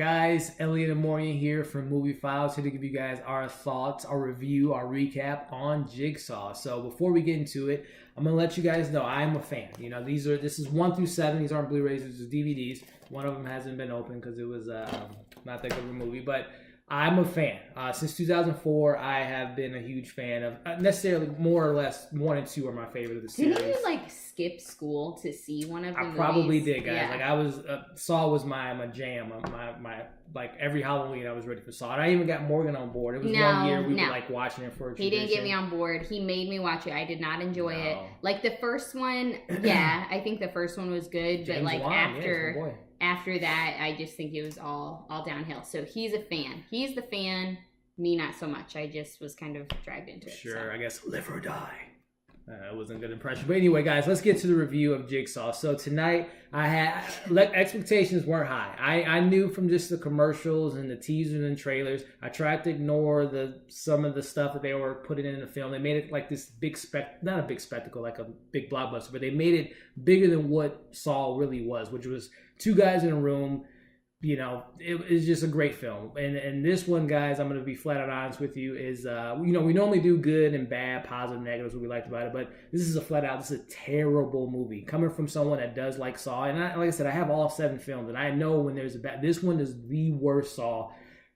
guys? Elliot and Morgan here from Movie Files, here to give you guys our thoughts, our review, our recap on Jigsaw. So before we get into it, I'm gonna let you guys know I'm a fan. You know, this is 1 through 7. These aren't Blu-rays, these are DVDs. One of them hasn't been opened because it was not that good of a movie, but I'm a fan. Since 2004, I have been a huge fan of necessarily more or less 1 and 2 are my favorite of the series. Didn't you skip school to see one of the movies? I probably did, guys. Yeah. I was Saw was my jam. My every Halloween I was ready for Saw. And I even got Morgan on board. It was 1 year we were watching it for a tradition. He didn't get me on board. He made me watch it. I did not enjoy it. The first one, yeah, I think the first one was good, James but Wan, after that, I just think it was all downhill. So he's a fan. He's the fan. Me, not so much. I just was kind of dragged into it. Sure, so. I guess live or die. It wasn't a good impression. But anyway, guys, let's get to the review of Jigsaw. So tonight, I had expectations weren't high. I knew from just the commercials and the teasers and trailers. I tried to ignore some of the stuff that they were putting in the film. They made it like this big not a big spectacle, like a big blockbuster, but they made it bigger than what Saw really was, which was 2 guys in a room. You know, it's just a great film. And this one, guys, I'm going to be flat out honest with you, is, we normally do good and bad, positive, negatives, what we liked about it, but this is this is a terrible movie. Coming from someone that does like Saw, and like I said, I have all 7 films, and I know when there's this one is the worst Saw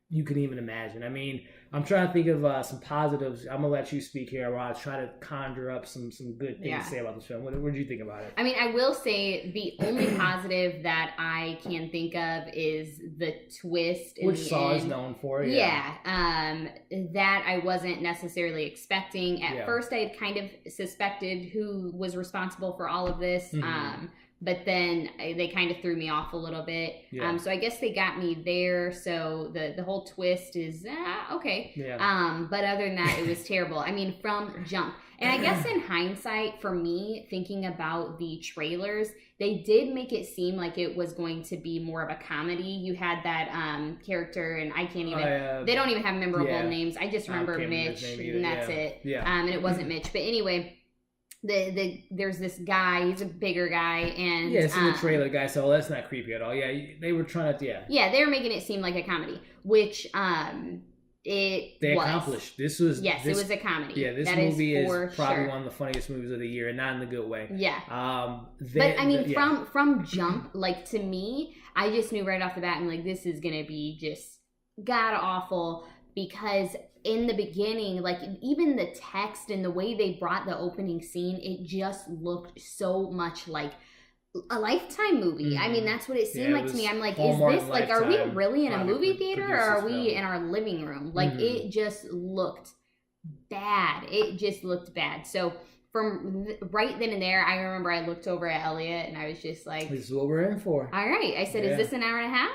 you can even imagine. I mean, I'm trying to think of some positives. I'm going to let you speak here while I try to conjure up some good things to say about this film. What did you think about it? I mean, I will say the only positive that I can think of is the twist. Which Saw is known for. Yeah. That I wasn't necessarily expecting. At first, I had kind of suspected who was responsible for all of this. Mm-hmm. But then they kind of threw me off a little bit. Yeah. So I guess they got me there. So the whole twist is okay. Yeah. But other than that, it was terrible. I mean, from jump. And I guess in hindsight, for me, thinking about the trailers, they did make it seem like it was going to be more of a comedy. You had that character, and I can't even... they don't even have memorable names. I just remember Mitch, and that's it. Yeah. And it wasn't Mitch. But anyway... there's this guy, he's a bigger guy, and it's in the trailer, guy, so that's not creepy at all. They were trying to they were making it seem like a comedy, which they accomplished. It was a comedy. This movie is probably one of the funniest movies of the year, and not in the good way. But I mean, from jump, to me, I just knew right off the bat, I'm like, this is gonna be just god awful, because in the beginning, even the text and the way they brought the opening scene, it just looked so much like a Lifetime movie. Mm-hmm. I mean, that's what it seemed like to me. I'm like, is this, are we really in a movie theater, or are we in our living room? It just looked bad. It just looked bad. So from right then and there, I remember I looked over at Elliot, and I was just like... This is what we're in for. All right. I said, is this an hour and a half?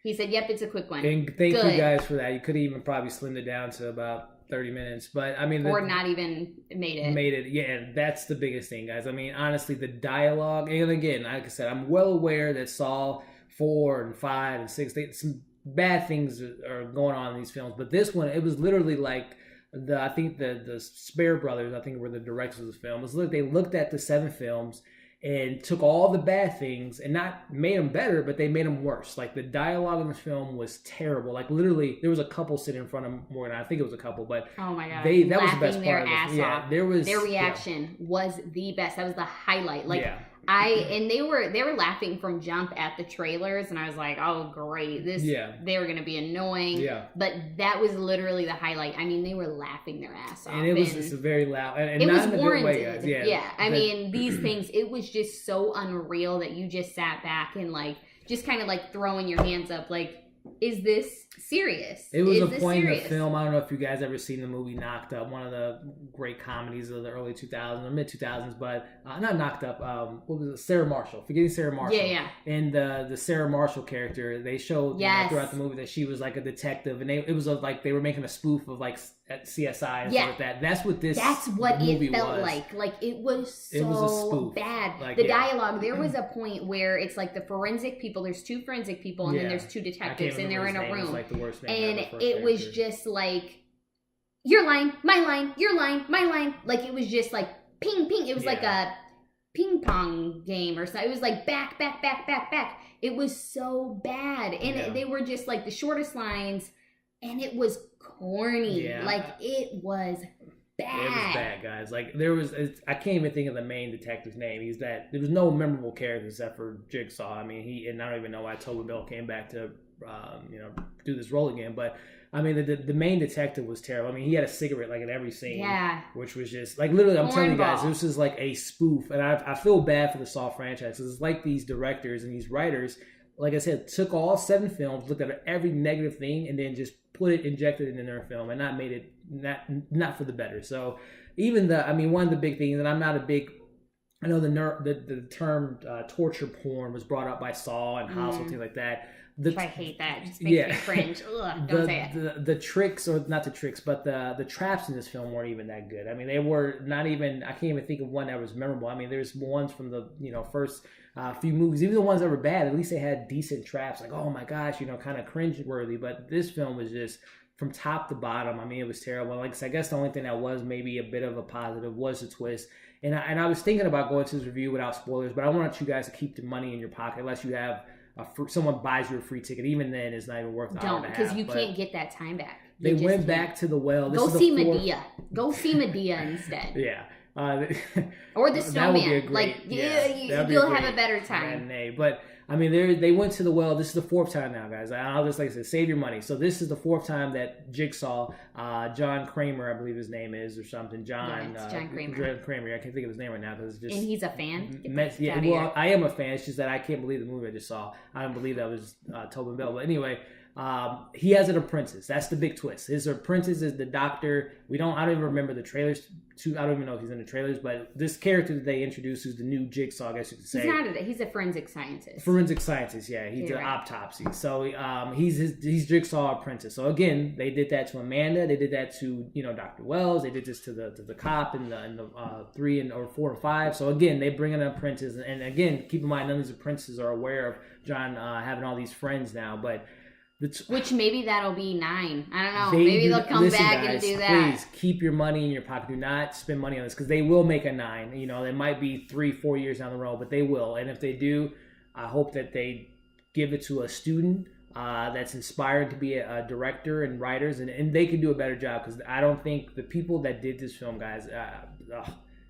He said, yep, it's a quick one. And thank you guys for that. You could have even probably slimmed it down to about 30 minutes. But I mean... Or not even made it. Yeah, that's the biggest thing, guys. I mean, honestly, the dialogue... And again, like I said, I'm well aware that Saw 4 and 5 and 6, some bad things are going on in these films. But this one, it was literally like... I think the Spare brothers, I think, were the directors of the film. They looked at the 7 films and took all the bad things and not made them better, but they made them worse. The dialogue in this film was terrible. Literally, there was a couple sitting in front of Morgan. I think it was a couple, but oh my god, that was the best part of it. Yeah, their reaction was the best. That was the highlight. And they were laughing from jump at the trailers, and I was like, oh great, they were gonna be annoying. Yeah. But that was literally the highlight. I mean, they were laughing their ass off. And it was just very loud, and it not was in a warranted. Good way, guys. Yeah. I mean, these things, it was just so unreal that you just sat back and just kind of throwing your hands up, is this serious? It was a point in the film. I don't know if you guys ever seen the movie Knocked Up, one of the great comedies of the early 2000s or mid 2000s, but not Knocked Up. What was it? Sarah Marshall. Forgetting Sarah Marshall. Yeah. And the Sarah Marshall character, they showed throughout the movie that she was a detective, and it was they were making a spoof of at CSI and stuff like that. That's what movie it felt like. It was so bad. The dialogue, there was a point where it's the forensic people, there's 2 forensic people, and then there's 2 detectives, and they're in a room. The worst name and it was just your line, my line, your line, my line. It was just ping, ping. It was ping pong game or something. It was like back. It was so bad. And they were just like the shortest lines, and it was corny. Yeah. Like, it was bad. It was bad, guys. Like, I can't even think of the main detective's name. There was no memorable characters except for Jigsaw. I mean, and I don't even know why Tobin came back to, do this role again. But I mean, the main detective was terrible. I mean, he had a cigarette like in every scene, which was just like literally. I'm telling you guys, this is like a spoof, and I feel bad for the Saw franchise. It's like these directors and these writers, like I said, took all 7 films, looked at every negative thing, and then just injected it in their film, and not made it not for the better. So even one of the big things, and I'm not a big. I know the term torture porn was brought up by Saw and House and things like that. I hate that. It just makes me cringe. Ugh, don't say it. The tricks, or not the tricks, but the traps in this film weren't even that good. I mean, they were not even. I can't even think of one that was memorable. I mean, there's ones from the first few movies, even the ones that were bad. At least they had decent traps. Like, oh my gosh, kind of cringe worthy. But this film was just from top to bottom. I mean, it was terrible. Like, I guess the only thing that was maybe a bit of a positive was the twist. And I was thinking about going to this review without spoilers, but I want you guys to keep the money in your pocket unless you have. Someone buys you a free ticket. Even then, it's not even worth the hour and a half. Don't, because you can't get that time back. They went back to the well. Go see Medea. Go see Medea instead. Yeah. Or the snowman. You'll have a better time. But I mean, they went to the well. This is the 4th time now, guys. I'll just, like I said, save your money. So this is the 4th time that Jigsaw, John Kramer, I believe his name is, or something. John Kramer. John Kramer. I can't think of his name right now because it's just. And he's a fan. I am a fan. It's just that I can't believe the movie I just saw. I don't believe that was Tobin. But anyway. He has an apprentice. That's the big twist. His apprentice is the doctor. I don't even remember the trailers. I don't even know if he's in the trailers, but this character that they introduced is the new Jigsaw, I guess you could say. He's a forensic scientist. Forensic scientist, yeah. He did autopsy. So he's Jigsaw apprentice. So again, they did that to Amanda. They did that to Dr. Wells. They did this to the cop in the 3 or 4 or 5. So again, they bring in an apprentice, and again, keep in mind none of these apprentices are aware of John having all these friends now, but. Which maybe that'll be 9. I don't know. Maybe they'll come back and do that. Please keep your money in your pocket. Do not spend money on this because they will make a 9. They might be 3-4 years down the road, but they will. And if they do, I hope that they give it to a student that's inspired to be a director and writers, and they can do a better job because I don't think the people that did this film, guys.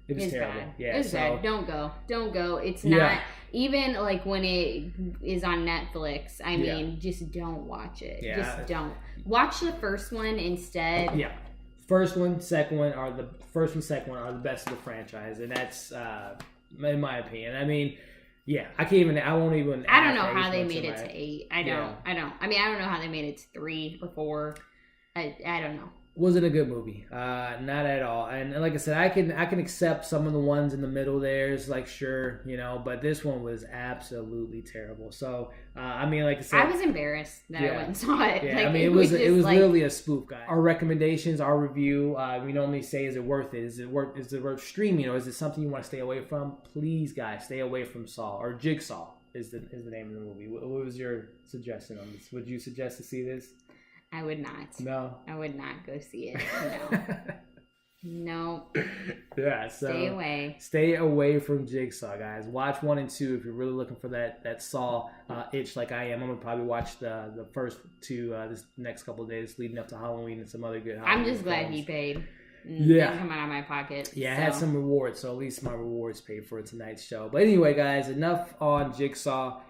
It was terrible. Bad. Yeah, it's bad. Don't go. It's not even like when it is on Netflix. I mean, just don't watch it. Yeah. Just don't watch the first one instead. Yeah, first one, second one are the the best of the franchise, and that's in my opinion. I mean, I can't even. I won't even. I don't know how they made it to 8. I don't. I mean, I don't know how they made it to 3 or 4. I don't know. Wasn't a good movie, not at all. And like I said, I can accept some of the ones in the middle. There's like sure, but this one was absolutely terrible. So I mean, like I said, I was embarrassed that I went and saw it. Yeah, I mean, it was literally a spoof, guys. Our recommendations, our review, we normally say, is it worth it? Is it worth streaming, or is it something you want to stay away from? Please, guys, stay away from Saw or Jigsaw is the name of the movie. What was your suggestion on this? Would you suggest to see this? I would not. No. I would not go see it. No. Yeah, so stay away. Stay away from Jigsaw, guys. Watch 1 and 2 if you're really looking for that Saw itch like I am. I'm gonna probably watch the first 2 this next couple of days leading up to Halloween and some other good Halloween I'm just glad he paid. Didn't come out of my pocket. Yeah, I had some rewards, so at least my rewards paid for tonight's show. But anyway, guys, enough on Jigsaw.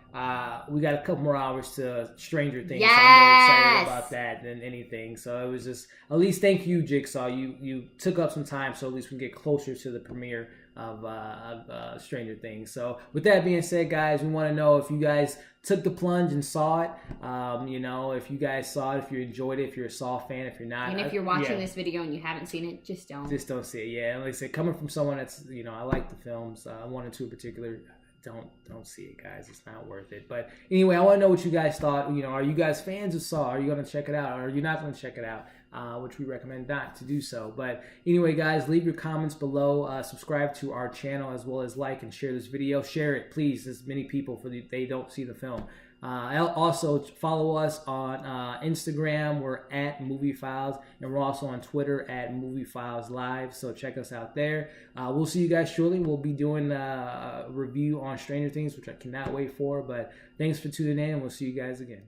We got a couple more hours to Stranger Things. Yes! So I'm more excited about that than anything. So it was just, at least thank you, Jigsaw. You took up some time, so at least we can get closer to the premiere of Stranger Things. So with that being said, guys, we want to know if you guys took the plunge and saw it. If you guys saw it, if you enjoyed it, if you're a Saw fan, if you're not. And if you're watching this video and you haven't seen it, just don't. Just don't see it. Yeah, and like I said, coming from someone that's, I like the films, 1 and 2 in particular. Don't see it, guys. It's not worth it. But anyway, I want to know what you guys thought. Are you guys fans of Saw? Are you going to check it out? Or are you not going to check it out? Which we recommend not to do so. But anyway, guys, leave your comments below. Subscribe to our channel as well as like and share this video. Share it, please, as many people they don't see the film. Also, follow us on Instagram. We're at Movie Files, and we're also on Twitter at Movie Files Live. So check us out there. We'll see you guys shortly. We'll be doing a review on Stranger Things, which I cannot wait for. But thanks for tuning in, and we'll see you guys again.